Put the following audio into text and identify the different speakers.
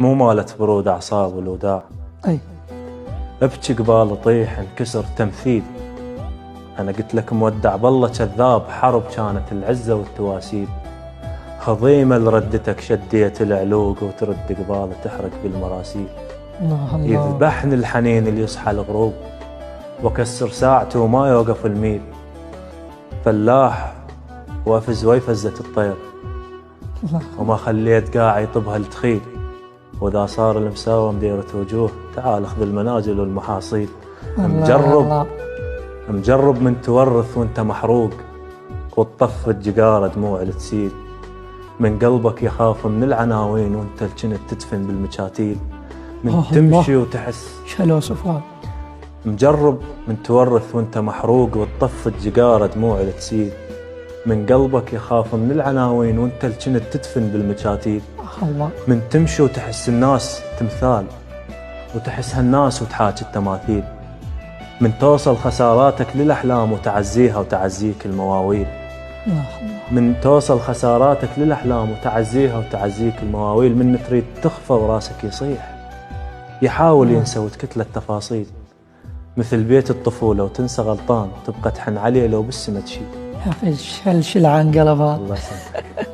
Speaker 1: مو مالت برود أعصاب والوداع.
Speaker 2: أي
Speaker 1: ابكي قبال طيح انكسر تمثيل. أنا قلت لك مودع بالله كذاب، حرب كانت العزة والتواسيل. هضيمة لردتك شديت العلوق وترد قبال تحرق بالمراسيل.
Speaker 2: الله الله
Speaker 1: يذبحني الحنين اللي يصحى الغروب وكسر ساعته وما يوقف الميل. فلاح وافز ويفزة الطير
Speaker 2: الله.
Speaker 1: وما خليت قاع يطبها التخيل. وإذا صار المساوم ديرة وجوه تعال اخذ المنازل والمحاصيل. مجرب من تورث وانت محروق وتطف الجقارة دموع تسيل. من قلبك يخاف من العناوين وانت الجنت تدفن بالمشاتيل. من تمشي وتحس
Speaker 2: شلو صفوان.
Speaker 1: مجرب من تورث وانت محروق وتطف الجقارة دموع تسيل. من قلبك يخاف من العناوين وانت الجنت تدفن بالمشاتيل.
Speaker 2: الله.
Speaker 1: من تمشي وتحس الناس تمثال وتحس هالناس وتحاكي التماثيل. من توصل خساراتك للأحلام وتعزيها وتعزيك المواويل. من توصل خساراتك للأحلام وتعزيها وتعزيك المواويل. من تريد تخفى وراسك يصيح يحاول ينسى وتكتله التفاصيل. مثل بيت الطفولة وتنسى غلطان تبقى تحن عليه لو بالسما تشيل.
Speaker 2: شل عن قلبها.
Speaker 1: الله يسلمك.